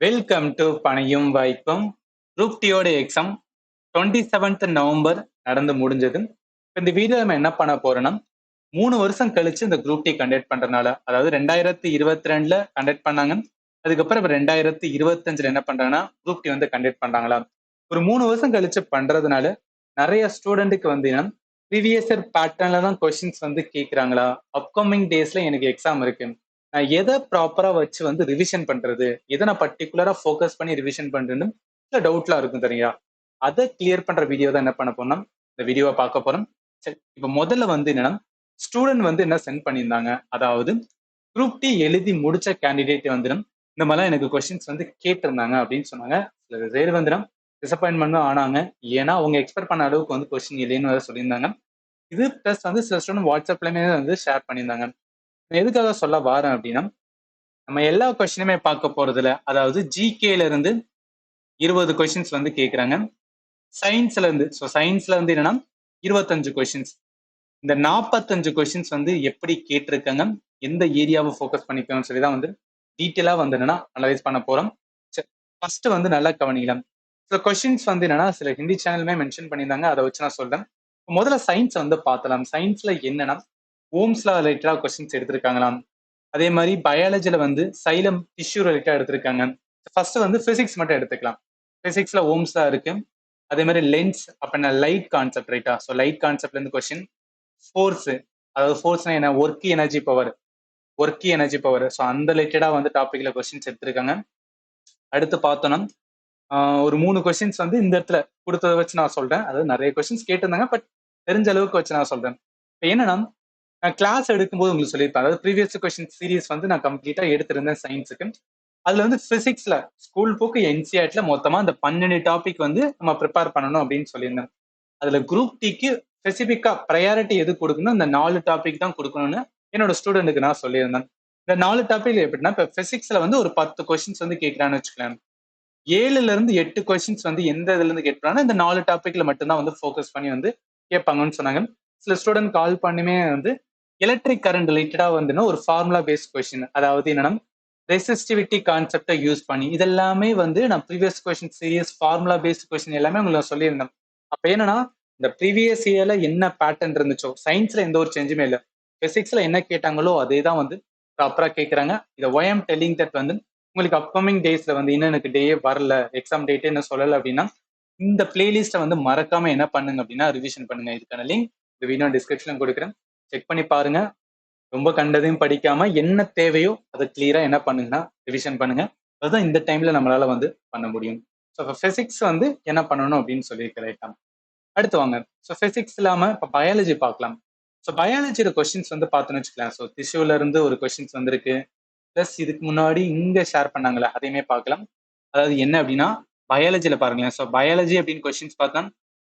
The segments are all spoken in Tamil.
வெல்கம் டு பணியும் வாய்ப்பும். குரூப் டியோட எக்ஸாம் 27th நவம்பர் நடந்து முடிஞ்சது. இந்த வீடியோ நம்ம என்ன பண்ண போறோம்னா 3 வருஷம் கழிச்சு இந்த குரூப் டி கண்டக்ட் பண்றதுனால, அதாவது 2022ல கண்டக்ட் பண்ணாங்க. அதுக்கப்புறம் 2025ல என்ன பண்றாங்கன்னா குரூப் டி வந்து கண்டக்ட் பண்றாங்களா. ஒரு 3 வருஷம் கழிச்சு பண்றதுனால நிறைய ஸ்டூடெண்ட்டுக்கு வந்து ப்ரீவியஸ் இயர் பேட்டர்ன்ல தான் கொஸ்டின்ஸ் வந்து கேட்கறாங்களா, அப்கமிங் டேஸ்ல எனக்கு எக்ஸாம் இருக்கு, நான் எதை ப்ராப்பரா வச்சு வந்து ரிவிஷன் பண்றது, எதை நான் பர்டிகுலரா ஃபோக்கஸ் பண்ணி ரிவிஷன் பண்றேன்னு சில டவுட்லாம் இருக்கும் தெரியுங்களா. அதை கிளியர் பண்ற வீடியோ தான் என்ன பண்ண போறோம், இந்த வீடியோவை பார்க்க போறோம். சரி, இப்ப முதல்ல வந்து என்னன்னா ஸ்டூடெண்ட் வந்து என்ன சென்ட் பண்ணியிருந்தாங்க, அதாவது குரூப் டி எழுதி முடிச்ச கேண்டிடேட் வந்து இந்த மாதிரிலாம் எனக்கு கொஸ்டின்ஸ் வந்து கேட்டிருந்தாங்க அப்படின்னு சொன்னாங்க. சில பேர் வந்து டிசப்பாயின்மெண்ட்டும் ஆனாங்க. ஏன்னா அவங்க எக்ஸ்பெக்ட் பண்ண அளவுக்கு வந்து கொஸ்டின் இல்லைன்னு வேற சொல்லியிருந்தாங்க. இது பிளஸ் வந்து சில ஸ்டூடெண்ட் வாட்ஸ்அப்லயுமே வந்து ஷேர் பண்ணியிருந்தாங்க. எதுக்காக சொல்ல வாரேன் அப்படின்னா, நம்ம எல்லா கொஸ்டினுமே பார்க்க போறது இல்ல. அதாவது ஜிகேல இருந்து 20 கொஸ்டின்ஸ் வந்து கேட்கறாங்க. சயின்ஸ்ல இருந்து சயின்ஸ்ல இருந்து என்னன்னா 25 கொஸ்டின்ஸ். இந்த 45 கொஸ்டின்ஸ் வந்து எப்படி கேட்டிருக்காங்க, எந்த ஏரியாவை ஃபோக்கஸ் பண்ணிக்கணும்னு சொல்லி தான் வந்து டீட்டெயிலா வந்து என்னன்னா அனலைஸ் பண்ண போறோம். ஃபர்ஸ்ட் வந்து நல்லா கவனிக்கலாம். சில கொஸ்டின்ஸ் வந்து என்னன்னா சில ஹிந்தி சேனலுமே மென்ஷன் பண்ணியிருந்தாங்க. அதை வச்சு நான் சொல்றேன். முதல்ல சயின்ஸ் வந்து பார்த்தலாம். சயின்ஸ்ல என்னன்னா ஓம்ஸ்ல ரிலேட்டடா கொஸ்டின்ஸ் எடுத்திருக்காங்களாம். அதே மாதிரி பயாலஜில வந்து சைலம் டிஷ்யூ ரிலேட்டா எடுத்திருக்காங்க. ஃபர்ஸ்ட் வந்து பிசிக்ஸ் மட்டும் எடுத்துக்கலாம். பிசிக்ஸ்ல ஓம்ஸ் தான் இருக்கு. அதே மாதிரி லென்ஸ் அப்படின்னா லைட் கான்செப்ட் ரைட்டா. ஸோ லைட் கான்செப்ட்ல இருந்து கொஸ்டின். ஃபோர்ஸ், அதாவது ஃபோர்ஸ்னா என்ன, work energy power, work energy power. So அந்த ரிலேட்டடா வந்து டாபிக்ல கொஸ்டின்ஸ் எடுத்திருக்காங்க. அடுத்து பார்த்தோம்னா ஒரு 3 கொஸ்டின்ஸ் வந்து இந்த இடத்துல கொடுத்ததை வச்சு நான் சொல்றேன். அதாவது நிறைய கொஸ்டின்ஸ் கேட்டிருந்தாங்க, பட் தெரிஞ்ச அளவுக்கு வச்சு நான் சொல்றேன். இப்போ என்னன்னா நான் கிளாஸ் எடுக்கும்போது உங்களுக்கு சொல்லியிருப்பேன். அதாவது ப்ரீவியஸ் கொஸ்டின் சீரிஸ் வந்து நான் கம்ப்ளீட்டா எடுத்திருந்தேன் சயின்ஸுக்கு. அதுல வந்து பிசிக்ஸ்ல ஸ்கூல் புக் என்சிஆர்டில மொத்தமா அந்த 12 டாபிக் வந்து நம்ம ப்ரிப்பேர் பண்ணணும் அப்படின்னு சொல்லியிருந்தேன். அதுல குரூப் டிக்கு ஸ்பெசிபிக்கா ப்ரையாரிட்டி எது கொடுக்கணும், இந்த 4 டாபிக் தான் கொடுக்கணும்னு என்னோட ஸ்டூடெண்ட்டுக்கு நான் சொல்லியிருந்தேன். இந்த 4 டாபிக் எப்படின்னா, இப்போ பிசிக்ஸ்ல வந்து ஒரு 10 கொஸ்டின்ஸ் வந்து கேட்கறான்னு வச்சுக்கலாம். 7ல இருந்து 8 கொஸ்டின்ஸ் வந்து எந்த இதுல இருந்து கேட்கறாங்கன்னா இந்த 4 டாபிக்ல மட்டும்தான் வந்து ஃபோக்கஸ் பண்ணி வந்து கேட்பாங்கன்னு சொன்னாங்க. சில ஸ்டூடெண்ட் கால் பண்ணுமே வந்து எலக்ட்ரிக் கரண்ட் ரிலேட்டடா வந்து ஒரு ஃபார்முலா பேஸ்ட் கொஸ்டின், அதாவது என்னன்னா ரெசிஸ்டிவிட்டி கான்செப்டை யூஸ் பண்ணி இதெல்லாமே வந்து நான் previous question series formula based question எல்லாமே உங்களுக்கு சொல்லியிருந்தேன். அப்ப என்னன்னா இந்த ப்ரீவியஸ் இயர்ல என்ன பேட்டர்ன் இருந்துச்சோ, சயின்ஸ்ல எந்த ஒரு சேஞ்சுமே இல்லை, பிசிக்ஸ்ல என்ன கேட்டாங்களோ அதே தான் வந்து ப்ராப்பரா கேட்கறாங்க. இதை ஒய் எம் டெல்லிங் தட் வந்து உங்களுக்கு அப்கமிங் டேஸ்ல வந்து இன்னும் எனக்கு டே வரல, எக்ஸாம் டேட்டே என்ன சொல்லலை அப்படின்னா இந்த பிளேலிஸ்ட்டை வந்து மறக்காம என்ன பண்ணுங்க அப்படின்னா ரிவிஷன் பண்ணுங்க. இதுக்கான லிங்க் இந்த வீடியோ டிஸ்கிரிப்ஷன் கொடுக்குறேன், செக் பண்ணி பாருங்க. ரொம்ப கண்டதையும் படிக்காம என்ன தேவையோ அதை கிளியரா என்ன பண்ணுங்கன்னா ரிவிஷன் பண்ணுங்க. அதுதான் இந்த டைம்ல நம்மளால வந்து பண்ண முடியும். ஸோ பிசிக்ஸ் வந்து என்ன பண்ணணும் அப்படின்னு சொல்லியிருக்கிறேன். அடுத்து வாங்க. ஸோ பிசிக்ஸ் இல்லாம இப்போ பயாலஜி பார்க்கலாம். ஸோ பயாலஜியோட கொஸ்டின்ஸ் வந்து பார்த்தோன்னு வச்சுக்கலாம். ஸோ டிஷ்யூல இருந்து ஒரு கொஸ்டின்ஸ் வந்திருக்கு. பிளஸ் இதுக்கு முன்னாடி இங்க ஷேர் பண்ணாங்களே அதையுமே பார்க்கலாம். அதாவது என்ன அப்படின்னா பயாலஜில பாருங்களேன். ஸோ பயாலஜி அப்படின்னு கொஸ்டின்ஸ் பார்த்தா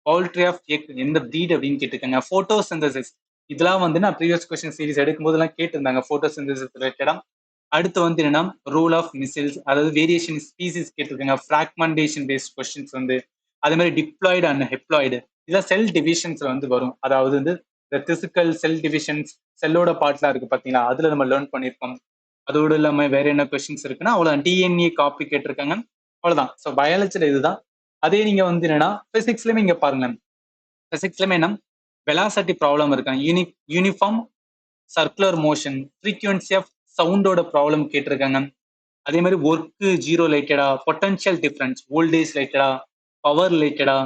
பவுல்ட்ரி ஆஃப் எக் எந்த ப்ரீட் அப்படின்னு கேட்டிருக்காங்க. போட்டோசிந்தசிஸ் இதெல்லாம் வந்து நான் ப்ரீவியஸ் கொஸ்டின் சீரிஸ் எடுக்கும்போதெல்லாம் கேட்டிருந்தாங்க போட்டோசிந்தசிஸ் ரிலேட்டடா. அடுத்து வந்து என்னன்னா ரூல் ஆஃப் மிசில்ஸ், அதாவது வேரியேஷன் ஸ்பீசிஸ் கேட்டிருக்காங்க. ஃப்ராக்மெண்டேஷன் பேஸ்ட் கொஸ்டின்ஸ் வந்து அதே மாதிரி டிப்ளாய்டு அண்ட் ஹெப்ளாய்டு இதெல்லாம் செல் டிவிஷன்ஸ்ல வந்து வரும். அதாவது வந்து இந்த பிசிக்கல் செல் டிவிஷன்ஸ், செல்லோட பார்ட்லாம் இருக்கு பாத்தீங்களா, அதுல நம்ம லேர்ன் பண்ணியிருக்கோம். அதோடு இல்லாம வேற என்ன கொஸ்டின்ஸ் இருக்குன்னா அவ்வளவு டிஎன்ஏ காப்பி கேட்டிருக்காங்க. அவ்வளவுதான். ஸோ பயாலஜில இதுதான். அதே நீங்க வந்து என்னன்னா பிசிக்ஸ்லயுமே இங்க பாருங்க. பிசிக்ஸ்லயுமே என்ன வெலாசிட்டி ப்ராப்ளம் இருக்காங்க. Uniform circular motion, frequency of சவுண்டோட ப்ராப்ளம் கேட்டிருக்காங்க. அதே மாதிரி ஒர்க்கு ஜீரோ ரிலேட்டடா, பொட்டன்ஷியல் டிஃபரன்ஸ், வோல்டேஜ் ரிலேட்டடா, பவர் ரிலேட்டடா,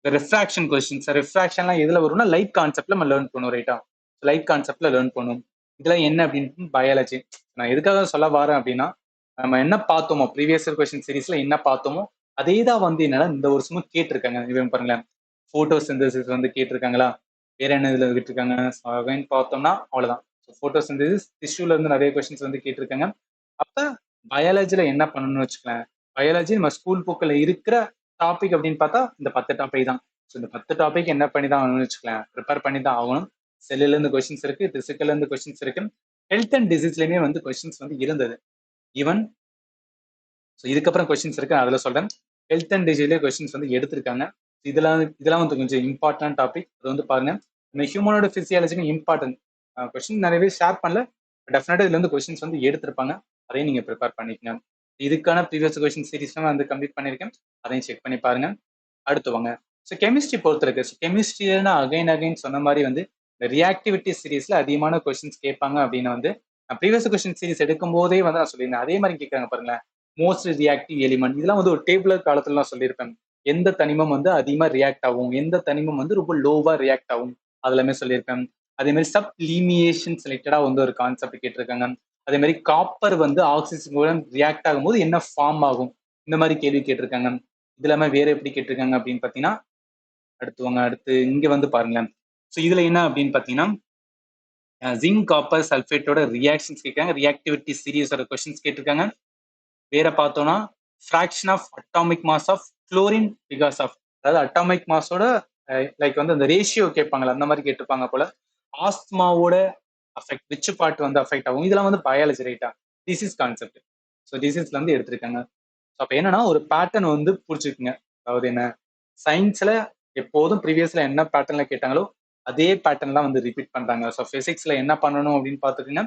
ரிஃப்ராக்ஷன் கொஸ்டின்ஸ். ரிஃப்ராக்ஷன்லாம் எதுல வரும்னா லைட் கான்செப்ட்ல நம்ம லேர்ன் பண்ணுவோம் ரைட்டா. லைட் கான்செப்ட்ல லேர்ன் பண்ணுவோம். இதெல்லாம் என்ன அப்படின்னு பயாலஜி. நான் எதுக்காக சொல்ல வரேன் அப்படின்னா நம்ம என்ன பார்த்தோமோ ப்ரீவியஸ் கொஸ்டின் சீரீஸ்ல என்ன பார்த்தோமோ அதே தான் வந்து என்னன்னா இந்த வருஷமும் கேட்டிருக்காங்க. இவன் பாருங்களேன், போட்டோ சிந்தசிஸ் வந்து கேட்டிருக்காங்களா, வேற என்ன இதுல விட்டுருக்காங்க பார்த்தோம்னா அவ்வளவுதான். போட்டோ சிந்தசிஸ் டிஷ்யூல இருந்து நிறைய கொஸ்டின்ஸ் வந்து கேட்டிருக்காங்க. அப்ப பயாலஜில என்ன பண்ணணும்னு வச்சுக்கலாம். பயாலஜி நம்ம ஸ்கூல் புக்கில் இருக்கிற டாபிக் அப்படின்னு பார்த்தா இந்த 10 டாபிக் தான். ஸோ இந்த 10 டாபிக் என்ன பண்ணி தான் ஆகணும்னு வச்சுக்கலாம், ப்ரிப்பேர் பண்ணி தான் ஆகணும். செல்லுல இருந்து கொஸ்டின்ஸ் இருக்கு, பிசிக்கல்ல இருந்து கொஸ்டின்ஸ் இருக்கு, ஹெல்த் அண்ட் டிசீஸ்லயுமே வந்து கொஸ்டின்ஸ் வந்து இருந்தது. ஈவன் ஸோ இதுக்கப்புறம் கொஸ்டின்ஸ் இருக்கு, அதுல சொல்றேன். ஹெல்த் அண்ட் டிசீஸ்லேயே கொஸ்டின்ஸ் வந்து எடுத்திருக்காங்க. இதெல்லாம் வந்து கொஞ்சம் இம்பார்ட்டன்ட் டாபிக். அது வந்து பாருங்க, இந்த ஹியூமனோட பிசியாலஜிக்கு இம்பார்ட்டன்ட் கொஸ்டின் நிறைய பேர் ஷேர் பண்ணல. டெஃபினட்டா இதுல இருந்து கொஸ்டின்ஸ் வந்து எடுத்திருப்பாங்க. அதையும் நீங்க ப்ரிப்பேர் பண்ணிக்கங்க. இதுக்கான ப்ரீவியஸ் கொஸ்டின் சீரிஸ் வந்து கம்ப்ளீட் பண்ணியிருக்கேன், அதையும் செக் பண்ணி பாருங்க. அடுத்து வாங்க, ஸோ கெமிஸ்ட்ரி பொறுத்திருக்கு. ஸோ கெமிஸ்ட்ரினா அகைன் சொன்ன மாதிரி வந்து இந்த ரியாக்டிவிட்டி சீரிஸ்ல அதிகமான கொஸ்டின்ஸ் கேட்பாங்க அப்படின்னு வந்து நான் ப்ரீவியஸ் கொஸ்டின் சீரிஸ் எடுக்கும் போதே வந்து நான் சொல்லியிருந்தேன். அதே மாதிரி கேட்கறாங்க பாருங்களேன், மோஸ்ட் ரியாக்டிவ் எலிமெண்ட் இதெல்லாம் வந்து ஒரு டேபுலர் காலத்துல நான் சொல்லியிருப்பேன். எந்த தனிமம் வந்து அதிகமா ரியாக்ட் ஆகும், எந்த தனிமம் வந்து ரொம்ப லோவா ரியாக்ட் ஆகும், அதெல்லாமே சொல்லியிருப்பேன். அதே மாதிரி சப் லீமியேஷன் ரிலேட்டடா வந்து ஒரு கான்செப்ட் கேட்டிருக்காங்க. அதே மாதிரி காப்பர் வந்து ஆக்சிஜன் கூட ரியாக்ட் ஆகும்போது என்ன ஃபார்ம் ஆகும், இந்த மாதிரி கேள்வி கேட்டிருக்காங்க. இது இல்லாம வேற எப்படி கேட்டிருக்காங்க அப்படின்னு பாத்தீங்கன்னா, அடுத்து இங்க வந்து பாருங்களேன். ஸோ இதுல என்ன அப்படின்னு பாத்தீங்கன்னா, ஜிங்க் காப்பர் சல்ஃபேட்டோட ரியாக்ஷன்ஸ் கேட்காங்க, ரியாக்டிவிட்டி சீரிஸோட கொஸ்டின்ஸ் கேட்டிருக்காங்க. வேற பார்த்தோம்னா fraction of atomic mass of chlorine because of, அதாவது அட்டாமிக் மாஸோட லைக் வந்து அந்த ரேஷியோ கேட்பாங்கல்ல, அந்த மாதிரி கேட்டிருப்பாங்க போல. ஆஸ்துமாவோட அஃபெக்ட் விச் பார்ட் வந்து அஃபெக்ட் ஆகும், இதெல்லாம் வந்து பயாலஜி ரைட்டா, டிசீஸ் கான்செப்ட். ஸோ டிசீஸ்ல இருந்து எடுத்திருக்காங்க. ஸோ அப்போ என்னன்னா ஒரு பேட்டர்ன் வந்து புரிச்சுக்குங்க. அதாவது என்ன, சயின்ஸ்ல எப்போதும் ப்ரீவியஸ்ல என்ன பேட்டர்ன்ல கேட்டாங்களோ அதே பேட்டர்ன் தான் வந்து ரிப்பீட் பண்றாங்க. ஸோ பிசிக்ஸ்ல என்ன பண்ணணும் அப்படின்னு பார்த்துக்கோங்க,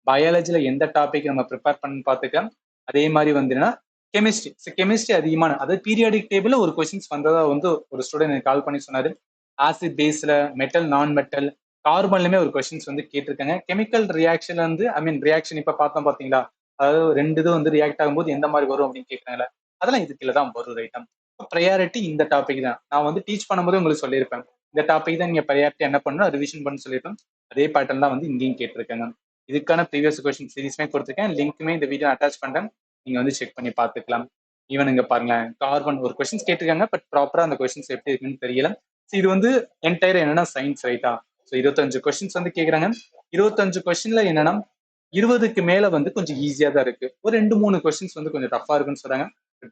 பயாலஜில எந்த டாபிக் நம்ம ப்ரிப்பேர் பண்ணி பார்த்துக்கலாம். அதே மாதிரி வந்துன்னா கெமிஸ்ட்ரி அதிகமான, அதாவது பீரியாடிக் டேபிள்ல ஒரு கொஸ்டின்ஸ் வந்ததா வந்து ஒரு ஸ்டூடெண்ட் எனக்கு கால் பண்ணி சொன்னாரு. ஆசிட் பேஸ்ல மெட்டல் நான் மெட்டல் கார்பன்லயுமே ஒரு கொஸ்டின்ஸ் வந்து கேட்டிருக்காங்க. கெமிக்கல் ரியாக்ஷன்ல வந்து ஐ மீன் ரியாக்ஷன் இப்ப பார்த்தோம் பாத்தீங்களா, அதாவது ரெண்டு இது வந்து ரியாக்ட் ஆகும்போது எந்த மாதிரி வரும் அப்படின்னு கேட்கறாங்கல்ல, அதெல்லாம் இதுக்குள்ள தான் வரும் ரைட்டம். ப்ரையாரிட்டி இந்த டாபிக் தான் நான் வந்து டீச் பண்ணும்போது உங்களுக்கு சொல்லியிருப்பேன். இந்த டாபிக் தான் நீங்க ப்ரையாரிட்டி என்ன பண்ணணும் ரிவிஷன் பண்ண சொல்லியிருப்பேன். அதே பேட்டர்ன் தான் வந்து இங்கேயும் கேட்டிருக்காங்க. இதுக்கான ப்ரீவியஸ் கொஸ்டின் சீரிஸ்மே கொடுத்துருக்கேன், லிங்க்குமே இந்த வீடியோ அட்டாச் பண்றேன், நீங்க வந்து செக் பண்ணி பார்த்துக்கலாம். ஈவன் இங்க பாருங்களேன், கார்பன் ஒரு கொஸ்டின்ஸ் கேட்டிருக்காங்க, பட் ப்ராப்பரா அந்த கொஸ்டின்ஸ் எப்படி இருக்குன்னு தெரியல. இது வந்து என்டையர் என்னன்னா சயின்ஸ் ரைட்டா. ஸோ 25 கொஸ்டின்ஸ் வந்து கேட்குறாங்க. 25 கொஸ்டின்ல என்னன்னா 20க்கு மேல வந்து கொஞ்சம் ஈஸியா தான் இருக்கு. ஒரு 2-3 கொஸ்டின்ஸ் வந்து கொஞ்சம் டஃபா இருக்குன்னு சொல்றாங்க.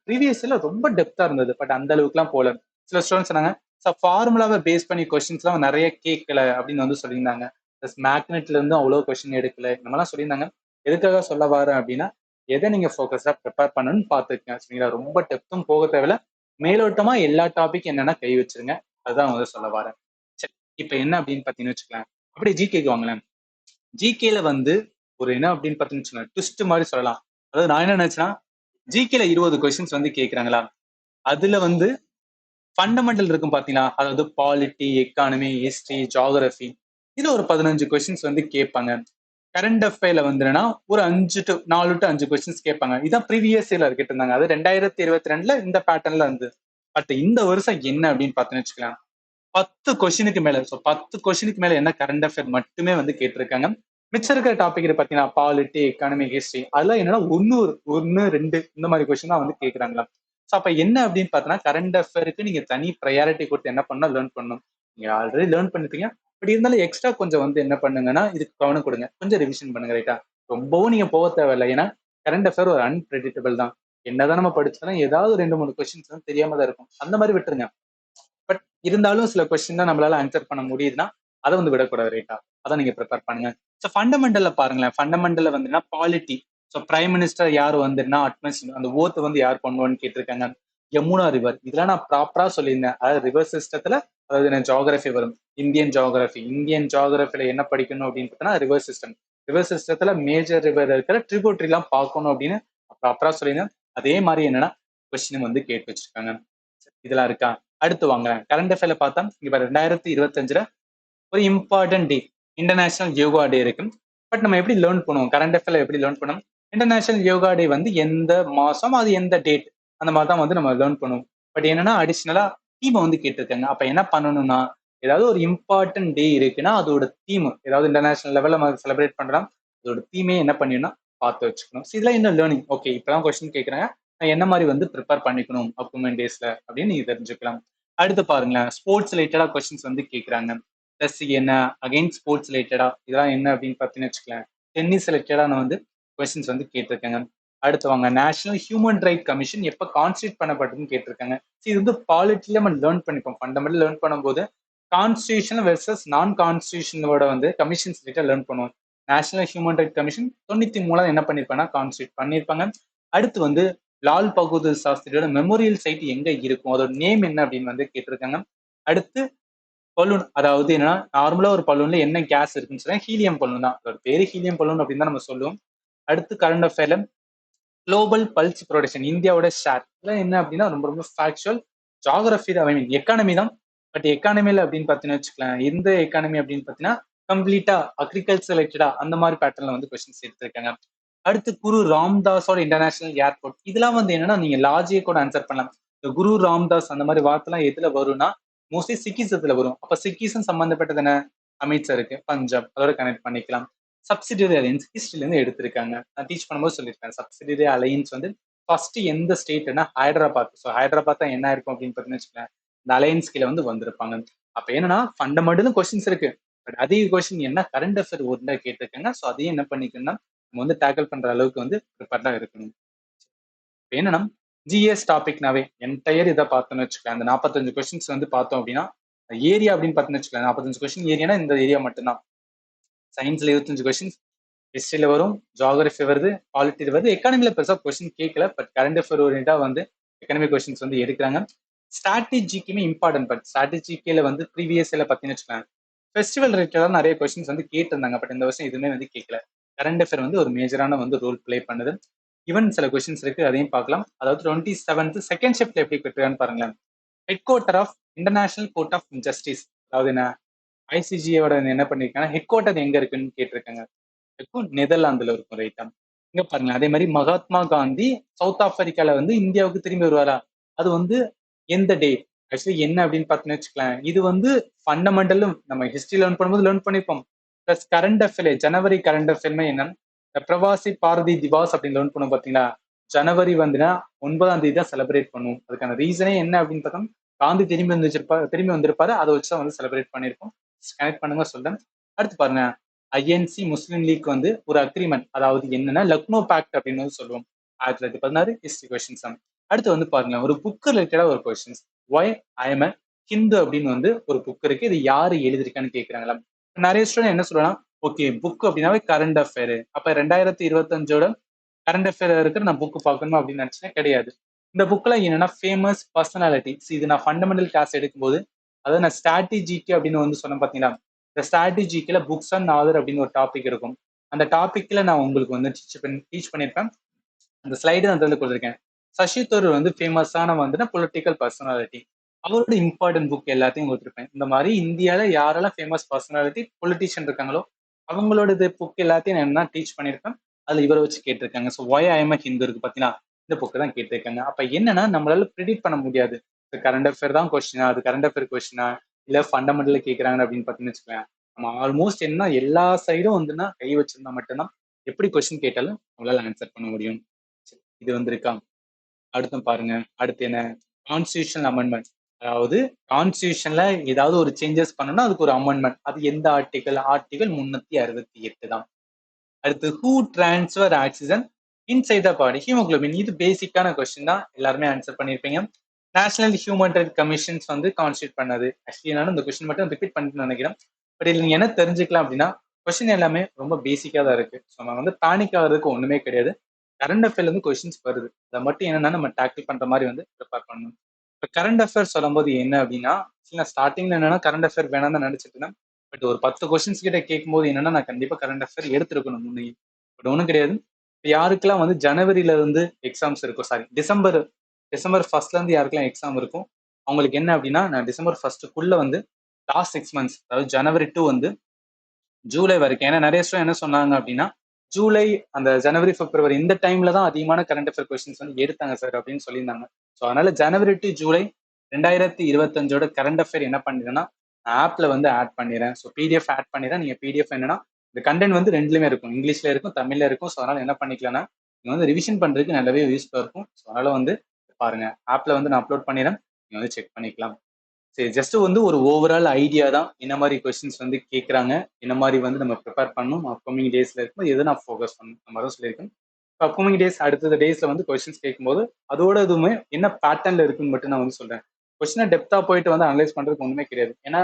ப்ரீவியஸ்ல ரொம்ப டெப்தா இருந்தது, பட் அந்த அளவுக்குலாம் போல. சில ஸ்டூடெண்ட்ஸ் சொன்னாங்க சார் ஃபார்முலாவை பேஸ் பண்ணி கொஸ்டின்ஸ்லாம் நிறைய கேட்கல அப்படின்னு வந்து சொல்லியிருந்தாங்க. ப்ளஸ் மேக்னெட்ல இருந்து அவ்வளோ கொஸ்டின் எடுக்கல, இந்த மாதிரிலாம் சொல்லியிருந்தாங்க. எதுக்காக சொல்ல வரேன் அப்படின்னா, எதை நீங்க ஃபோக்கஸா ப்ரிப்பேர் பண்ணணும்னு பார்த்துக்கங்க சரிங்களா. ரொம்ப டெப்த்தும் போக தேவையில்ல, மேலோட்டமா எல்லா டாபிக் என்னன்னா கை வச்சிருங்க, அதுதான் வந்து சொல்ல வரேன். சரி, இப்ப என்ன அப்படின்னு பாத்தீங்கன்னு வச்சுக்கலாம், அப்படியே ஜிகேக்கு வாங்கலாம். ஜிகேல வந்து ஒரு என்ன அப்படின்னு பாத்தீங்கன்னு வச்சுக்கலாம், ட்விஸ்ட் மாதிரி சொல்லலாம். அதாவது நான் என்ன நினைச்சேன்னா, ஜிகேல 20 கொஸ்டின்ஸ் வந்து கேட்கறாங்களா, அதுல வந்து ஃபண்டமெண்டல் இருக்கும் பாத்தீங்களா, அதாவது பாலிட்டி, எக்கானமி, ஹிஸ்டரி, ஜியோகிராஃபி, இதுல ஒரு 15 கொஸ்டின்ஸ் வந்து கேட்பாங்க. கரண்ட் அஃபேர்ல வந்து என்னன்னா ஒரு 4 டு 5 கொஸ்டின்ஸ் கேட்பாங்க. இதான் ப்ரீவியஸ் இயர்ல கேட்டு இருந்தாங்க, அது 2022 இந்த பேட்டர்ன்ல இருந்து. பட் இந்த வருஷம் என்ன அப்படின்னு பாத்தீங்கன்னு வச்சுக்கலாம், 10 கொஸ்டினுக்கு மேல, ஸோ 10 கொஸ்டினுக்கு மேல என்ன கரண்ட் அஃபேர் மட்டுமே வந்து கேட்டிருக்காங்க. மிச்சம் இருக்கிற டாபிக் பாத்தீங்கன்னா பாலிட்டி, எக்கானமி, ஹிஸ்டரி, அதெல்லாம் என்னன்னா 1, 2 இந்த மாதிரி கொஸ்டின் தான் வந்து கேட்கறாங்களா. ஸோ அப்ப என்ன அப்படின்னு பார்த்தோன்னா, கரண்ட் அஃபேருக்கு நீங்க தனி ப்ரையாரிட்டி கொடுத்து என்ன பண்ணணும், லேர்ன் பண்ணணும். நீங்க ஆல்ரெடி லேர்ன் பண்ணிருப்பீங்க, பட் இருந்தாலும் எக்ஸ்ட்ரா கொஞ்சம் வந்து என்ன பண்ணுங்கன்னா இதுக்கு கவனம் கொடுங்க, கொஞ்சம் ரிவிஷன் பண்ணுங்க ரைட்டா. ரொம்பவும் நீங்க போக தேவையில்லை, ஏன்னா கரண்ட் அஃபேர் ஒரு அன்பிரடிக்டபிள் தான். என்னதான் நம்ம படிச்சாலும் ஏதாவது 2-3 கொஸ்டின்ஸ் வந்து தெரியாம தான் இருக்கும், அந்த மாதிரி விட்டுருங்க. பட் இருந்தாலும் சில கொஸ்டின் தான் நம்மளால ஆன்சர் பண்ண முடியுதுன்னா அதை வந்து விடக்கூடாது ரைட்டா, அதான் நீங்க ப்ரிப்பேர் பண்ணுங்க. ஸோ ஃபண்டமெண்டல்ல பாருங்களேன், ஃபண்டமெண்டல்ல வந்துன்னா பாலிட்டி. ஸோ பிரைம் மினிஸ்டர் யார் வந்துன்னா அட்மினிஸ்ட்ரேஷன், அந்த ஓத் வந்து யார் பண்ணுவான்னு கேட்டிருக்காங்க. யமுனா ரிவர், இதெல்லாம் நான் ப்ராப்பரா சொல்லியிருந்தேன். அதாவது ரிவர் சிஸ்டத்துல, அதாவது என்ன ஜியோகிராஃபி வரும், இந்தியன் ஜியோகிராஃபில என்ன படிக்கணும் அப்படின்னு பார்த்தா ரிவர் சிஸ்டம். ரிவர் சிஸ்டத்துல மேஜர் ரிவர் இருக்கிற ட்ரிபியூட்டரி எல்லாம் பார்க்கணும் அப்படின்னு ப்ராப்பரா சொல்லியிருந்தேன். அதே மாதிரி என்னன்னா கொஸ்டின் வந்து கேட்டு வச்சிருக்காங்க. இதெல்லாம் இருக்கா. அடுத்து வாங்க, கரண்ட் அஃபேர்ல பார்த்தா இப்ப 2025 ஒரு இம்பார்ட்டன்ட் டே, இன்டர்நேஷனல் யோகா டே இருக்கு. பட் நம்ம எப்படி லேர்ன் பண்ணுவோம், கரண்ட் அஃபேர்ல எப்படி லேர்ன் பண்ணுவோம், இன்டர்நேஷனல் யோகா டே வந்து எந்த மாசம், அது எந்த டேட், அந்த மாதிரி தான் வந்து நம்ம லேர்ன் பண்ணுவோம். பட் என்னன்னா அடிஷ்னலா தீமை வந்து கேட்டிருக்காங்க. அப்ப என்ன பண்ணணும்னா, ஏதாவது ஒரு இம்பார்ட்டன்ட் டே இருக்குன்னா அதோட தீம், ஏதாவது இன்டர்நேஷனல் லெவல்ல நம்ம செலிப்ரேட் பண்றோம், அதோட தீமே என்ன பண்ணிடணும் பார்த்து வச்சுக்கணும். இதெல்லாம் என்ன லேர்னிங், ஓகே இப்பதான் கொஸ்டின் கேட்கறாங்க, நான் என்ன மாதிரி வந்து ப்ரிப்பேர் பண்ணிக்கணும் அப்கமிங் டேஸ்ல அப்படின்னு நீங்க தெரிஞ்சுக்கலாம். அடுத்து பாருங்களேன், ஸ்போர்ட்ஸ் ரிலேட்டடா கொஸ்டின்ஸ் வந்து கேட்கறாங்க. பிளஸ் என்ன அகைன் ஸ்போர்ட்ஸ் ரிலேட்டடா இதெல்லாம் என்ன அப்படின்னு பார்த்தீங்கன்னு வச்சுக்கலாம், டென்னிஸ் ரிலேட்டடான வந்து கொஸ்டின்ஸ் வந்து கேட்டிருக்காங்க. அடுத்து வாங்க, நேஷனல் ஹியூமன் ரைட் கமிஷன் எப்ப கான்ஸ்டியூட் பண்ணப்பட்டதுன்னு கேட்டிருக்காங்க. இது வந்து பாலிட்டில நம்ம லேர்ன் பண்ணிப்போம், ஃபண்டமெண்டல் லேர்ன் பண்ணும்போது கான்ஸ்டியூஷன் வெர்சஸ் நான் கான்ஸ்டியூஷனோட வந்து கமிஷன்ஸ் கிட்ட லேர்ன் பண்ணுவோம். நேஷனல் ஹியூமன் ரைட் கமிஷன் 93 என்ன பண்ணிருப்பாங்கன்னா கான்ஸ்டியூட் பண்ணிருப்பாங்க. அடுத்து வந்து லால் பகதூர் சாஸ்திரியோட மெமோரியல் சைட் எங்க இருக்கும், அதோட நேம் என்ன அப்படின்னு வந்து கேட்டிருக்காங்க. அடுத்து பலூன், அதாவது என்னன்னா நார்மலா ஒரு பலூன்ல என்ன கேஸ் இருக்குன்னு சொன்னா ஹீலியம் பலூன் தான், அதோட பேரு ஹீலியம் பலூன் அப்படின்னு தான் நம்ம சொல்லுவோம். அடுத்து கரண்ட் அஃபேர்ல குளோபல் பல்ஸ் ப்ரொடக்ஷன் இந்தியாவோட ஷேர் இதெல்லாம் என்ன அப்படின்னா ரொம்ப ரொம்ப ஃபேக்சுவல். ஜாகிரபி தான், ஐ மீன் எக்கானமி தான். பட் எக்கானமில அப்படின்னு பார்த்தீங்கன்னா வச்சுக்கலாம், எந்த எக்கானமி அப்படின்னு பார்த்தீங்கன்னா கம்ப்ளீட்டா அக்ரிகல்ச்சர் ரிலேட்டடா அந்த மாதிரி பேட்டர்ல வந்து கொஸ்டின்ஸ் எடுத்திருக்காங்க. அடுத்து குரு ராம்தாஸோட இன்டர்நேஷனல் ஏர்போர்ட், இதெல்லாம் வந்து என்னன்னா நீங்க லாஜிக் கூட ஆன்சர் பண்ணலாம். இந்த குரு ராம்தாஸ் அந்த மாதிரி வார்த்தைலாம் எதுல வரும்னா மோஸ்ட்லி சிக்கிசத்துல வரும். அப்ப சிக்கிசம் சம்பந்தப்பட்டது என்ன, அமித்சருக்கு பஞ்சாப் அதோட கனெக்ட் பண்ணிக்கலாம். சப்சிடியரி அலையன்ஸ் ஹிஸ்டரியில இருந்து எடுத்திருக்காங்க. நான் டீச் பண்ணும்போது சொல்லியிருக்கேன். சப்சிடியரி அலையன்ஸ் வந்து ஃபர்ஸ்ட் எந்த ஸ்டேட்னா ஹைதராபாத். ஸோ ஹைதராபாத் தான் என்ன இருக்கும் அப்படின்னு பார்த்தீங்கன்னு வச்சுக்கோங்க, இந்த அலையன்ஸ் கீழே வந்து வந்திருப்பாங்க. அப்ப என்னன்னா ஃபண்டமெண்டலும் கொஸ்டின்ஸ் இருக்கு. பட் அதிக கொஸ்டின் என்ன கரண்ட் அஃபேர் ஒருண்டா கேட்டிருக்காங்க. ஸோ அதையும் என்ன பண்ணிக்கணும்னா நம்ம வந்து டேக்கிள் பண்ற அளவுக்கு வந்து ப்ரிப்பேர்டா இருக்கணும். இப்ப என்னன்னா ஜிஎஸ் டாபிக்னாவே என்டையர் இதை பார்த்தோம்னு வச்சுக்கலாம். அந்த 45 கொஸ்டின்ஸ் வந்து பார்த்தோம் அப்படின்னா ஏரியா அப்படின்னு பார்த்தோம்னு வச்சுக்கலாம். 45 கொஸ்டின் ஏரியானா இந்த ஏரியா மட்டும்தான். சயின்ஸ்ல 25 கொஸ்டின்ஸ், ஹிஸ்டரியில வரும், ஜியாகிரபி வருது, பாலிட்டி வருது. எக்கானமில பெருசா கொஸ்டின் கேட்கல. பட் கரண்ட் அஃபேர் ஓரியன்டா வந்து எக்கனாமிக் கொஸ்டின்ஸ் வந்து எடுக்கிறாங்க. ஸ்ட்ராட்டஜிக்குமே இம்பார்ட்டன்ட். பட் ஸ்ட்ராட்டஜிக்கில வந்து ப்ரீவியஸ் இயர்ல பார்த்தீங்கன்னு வச்சுக்கலாம், ஃபெஸ்டிவல் ரிலேட்டடா நிறைய கொஸ்டின்ஸ் வந்து கேட்டிருந்தாங்க. பட் இந்த வருஷம் எதுவுமே வந்து கேட்கல. கரண்ட் அஃபேர் வந்து ஒரு மேஜரான வந்து ரோல் பிளே பண்ணுது. ஈவன் சில கொஸ்டின்ஸ் இருக்கு, அதையும் பார்க்கலாம். அதாவது 27th செகண்ட் ஷிப்ட்ல எப்படி கேட்டிருக்கான்னு பாருங்களேன். Headquarter of international court of justice, அதாவது என்ன ஐசிஜியோட என்ன பண்ணிருக்காங்க, ஹெட் குவார்ட்டர் எங்க இருக்குன்னு கேட்டிருக்காங்க. இருக்கும் நெதர்லாந்துல இருக்கும், ரைட்டா? இங்க பாருங்க, அதே மாதிரி மகாத்மா காந்தி சவுத் ஆப்பிரிக்கால வந்து இந்தியாவுக்கு திரும்பி வருவாரா, அது வந்து எந்த டே, ஆக்சுவலி என்ன அப்படின்னு பார்த்தீங்கன்னு வச்சுக்கலாம், இது வந்து ஃபண்டமெண்டலும் நம்ம ஹிஸ்டரி லேர்ன் பண்ணும்போது லேர்ன் பண்ணிப்போம். பிளஸ் கரண்ட் அஃபேர், ஜனவரி கரண்ட் அஃபேர்மே என்னன்னா இந்த பிரவாசி பாரதி திவாஸ் அப்படின்னு லேர்ன் பண்ணுவோம் பாத்தீங்களா. ஜனவரி வந்துன்னா 9ஆம் தேதி தான் செலிப்ரேட் பண்ணுவோம். அதுக்கான ரீசனே என்ன அப்படின்னு பார்த்தோம், காந்தி திரும்பி வந்திருப்பாரு, அதை வச்சு தான் வந்து செலிப்ரேட் பண்ணியிருக்கோம். கனெக்ட் பண்ணுங்க சொல்றேன். அடுத்து பாருங்க, ஐஎன்சி முஸ்லீம் லீக் வந்து ஒரு அக்ரிமெண்ட், அதாவது என்னன்னா லக்னோ பேக்ட் அப்படின்னு வந்து சொல்லுவோம். 1916 ஹிஸ்டரி கொஸ்டின்ஸ். அடுத்து வந்து பாருங்க, ஒரு புக் ரிலேட்டடா ஒரு questions, why I am Hindu அப்படின்னு வந்து ஒரு புக் இருக்கு, இது யாரு எழுதிருக்கான்னு கேட்கிறாங்களா. நிறைய ஸ்டூடெண்ட் என்ன சொல்லலாம், ஓகே புக் அப்படின்னாவே கரண்ட் அஃபேர், அப்ப 2025ஓட கரண்ட் அஃபேர் இருக்கிற நான் புக் பார்க்கணும் அப்படின்னு நினைச்சேன், கிடையாது. இந்த புக்ல என்னன்னா ஃபேமஸ் பர்சனாலிட்டி, இது நான் ஃபண்டமெண்டல் கிளாஸ் எடுக்கும்போது, அதாவது நான் ஸ்ட்ராட்டஜிக்கு அப்படின்னு வந்து சொன்னேன் பாத்தீங்களா. இந்த ஸ்ட்ராட்டஜிக்கில் புக்ஸ் அண்ட் ஆதர் அப்படின்னு ஒரு டாபிக் இருக்கும். அந்த டாபிக்ல நான் உங்களுக்கு வந்து டீச் பண்ணியிருப்பேன். அந்த ஸ்லைடு நான் வந்து கொடுத்துருக்கேன். சசி தரூர் வந்து ஃபேமஸான வந்து பொலிட்டிக்கல் பர்சனாலிட்டி, அவரோட இம்பார்ட்டன்ட் புக் எல்லாத்தையும் கொடுத்துருப்பேன். இந்த மாதிரி இந்தியால யாரெல்லாம் ஃபேமஸ் பர்சனாலிட்டி பொலிட்டிஷியன் இருக்காங்களோ அவங்களோட புக் எல்லாத்தையும் நான் என்ன டீச் பண்ணியிருப்பேன். அதுல இவரை வச்சு கேட்டிருக்காங்க. So why I am Hindu இருக்கு பாத்தீங்கன்னா, இந்த புக்கு தான் கேட்டிருக்காங்க. அப்ப என்னன்னா நம்மளால ப்ரிடிக்ட் பண்ண முடியாது, கரண்ட் அஃபேர் தான் கொஸ்டினா, அது கரண்ட் அஃபேர் கொஸ்டினா இல்ல ஃபண்டமெண்டல் கேட்கறாங்க அப்படின்னு பாத்தீங்கன்னு வச்சுக்கோங்க. நம்ம ஆல்மோஸ்ட் என்ன எல்லா சைடும் வந்துன்னா கை வச்சிருந்தா மட்டும்தான் எப்படி கொஸ்டின் கேட்டாலும் நம்மளால ஆன்சர் பண்ண முடியும். இது வந்திருக்கா. அடுத்து பாருங்க, அடுத்து என்ன, கான்ஸ்டியூஷன் அமெண்ட்மெண்ட், அதாவது கான்ஸ்டியூஷன்ல ஏதாவது ஒரு சேஞ்சஸ் பண்ணணும்னா அதுக்கு ஒரு அமெண்ட்மெண்ட், அது எந்த ஆர்டிகல், ஆர்டிகல் 368 தான். அடுத்து who transfer oxygen inside the body, haemoglobin, இது பேசிக்கான கொஸ்டின் தான், எல்லாருமே ஆன்சர் பண்ணியிருப்பீங்க. நேஷனல் ஹியூமன் ரைட் கமிஷன்ஸ் வந்து கான்ஸ்டியூட் பண்ணது, ஆக்சுவலி நான் இந்த கொஸ்டின் மட்டும் ரிப்பீட் பண்ணிட்டு நினைக்கிறேன். பட் இதுல நீங்க என்ன தெரிஞ்சுக்கலாம் அப்படின்னா கொஸ்டின் எல்லாமே ரொம்ப பேசிக்கா தான் இருக்கு. ஸோ நம்ம வந்து பேனிக் ஆகிறதுக்கு ஒண்ணுமே கிடையாது. கரண்ட் அஃபேர்ல இருந்து கொஸ்டின்ஸ் வருது, அதை மட்டும் என்னன்னா நம்ம டேக்கிள் பண்ற மாதிரி வந்து ப்ரிப்பேர் பண்ணணும். இப்போ கரண்ட் அஃபேர் சொல்லும்போது என்ன அப்படின்னா, நான் ஸ்டார்டிங்ல என்னன்னா கரண்ட் அஃபேர் வேணாம் தான் நினைச்சிட்டு இருந்தேன். பட் ஒரு 10 கொஸ்டின்ஸ் கிட்ட கேட்கும்போது என்னன்னா நான் கண்டிப்பா கரண்ட் அஃபேர் எடுத்திருக்கணும் முன்னையே. பட் ஒன்றும் கிடையாது. இப்போ யாருக்கெல்லாம் வந்து ஜனவரியில இருந்து எக்ஸாம்ஸ் இருக்கும், சாரி டிசம்பர் ஃபர்ஸ்ட்ல இருந்து யாருக்கெல்லாம் எக்ஸாம் இருக்கும், அவங்களுக்கு என்ன அப்படின்னா நான் டிசம்பர் ஃபர்ஸ்ட்டுக்குள்ள வந்து லாஸ்ட் 6 months, அதாவது ஜனவரி டு வந்து ஜூலை வரைக்கும். ஏன்னா நிறைய ஸ்டூடெண்ட் என்ன சொன்னாங்க அப்படின்னா ஜூலை, அந்த ஜனவரி பிப்ரவரி இந்த டைம்ல தான் அதிகமான கரண்ட் அஃபேர் கொஸ்டின்ஸ் வந்து எடுத்தாங்க சார் அப்படின்னு சொல்லியிருந்தாங்க. ஸோ அதனால ஜனவரி டு ஜூலை 2025ஓட கரண்ட் அஃபேர் என்ன பண்ணிடுறேன்னா ஆப்ல வந்து ஆட் பண்ணிடுறேன். ஸோ பிடிஎஃப் ஆட் பண்ணிடுறேன். நீங்க பிடிஎஃப் என்னன்னா இந்த கண்டென்ட் வந்து ரெண்டுலயுமே இருக்கும், இங்கிலீஷ்ல இருக்கும், தமிழ்ல இருக்கும். ஸோ அதனால என்ன பண்ணிக்கலாம்னா நீங்க வந்து ரிவிஷன் பண்றதுக்கு நல்லாவே யூஸ்ஃபுல்லா இருக்கும். ஸோ அதனால வந்து பாருங்க, ஆப்ல வந்து நான் அப்லோட் பண்ணிடுறேன், நீங்க வந்து செக் பண்ணிக்கலாம். சரி, ஜஸ்ட் வந்து ஒரு ஓவரால் ஐடியா தான், என்ன மாதிரி கொஸ்டின்ஸ் வந்து கேட்குறாங்க, என்ன மாதிரி வந்து நம்ம ப்ரிப்பேர் பண்ணணும், அப்கமிங் டேஸ்ல இருக்கும்போது எதை நான் ஃபோக்கஸ் பண்ணணும் நம்ம தான் சொல்லியிருக்கேன். அப்கமிங் டேஸ் அடுத்த டேஸ்ல வந்து கொஸ்டின்ஸ் கேட்கும்போது அதோட இதுவுமே என்ன பேட்டர்ன்ல இருக்குன்னு மட்டும் நான் வந்து சொல்றேன். கொஸ்டினை டெப்தா போயிட்டு வந்து அனலைஸ் பண்றதுக்கு ஒண்ணுமே கிடையாது. ஏன்னா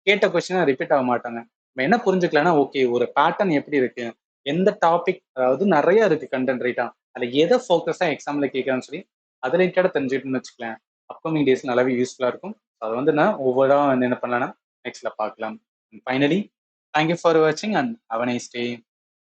கேட்ட கொஸ்டினை ரிப்பீட் ஆக மாட்டாங்க. நம்ம என்ன புரிஞ்சுக்கலாம்னா, ஓகே ஒரு பேட்டர்ன் எப்படி இருக்கு, எந்த டாபிக், அதாவது நிறைய இருக்கு கண்டென்ட், ரைட்டா, அதுல எதை ஃபோக்கஸா எக்ஸாம்ல கேட்கறான்னு சொல்லி அதை ரிலேட்டடா தெரிஞ்சுக்கிட்டுன்னு வச்சுக்கலாம். அப்கமிங் டேஸ் நல்லாவே யூஸ்ஃபுல்லா இருக்கும். அதை வந்து நான் ஒவ்வொரு வந்து என்ன பண்ணலாம்னா நெக்ஸ்ட்ல பார்க்கலாம். ஃபைனலி தேங்க்யூ ஃபார் வாட்சிங் and have a nice day.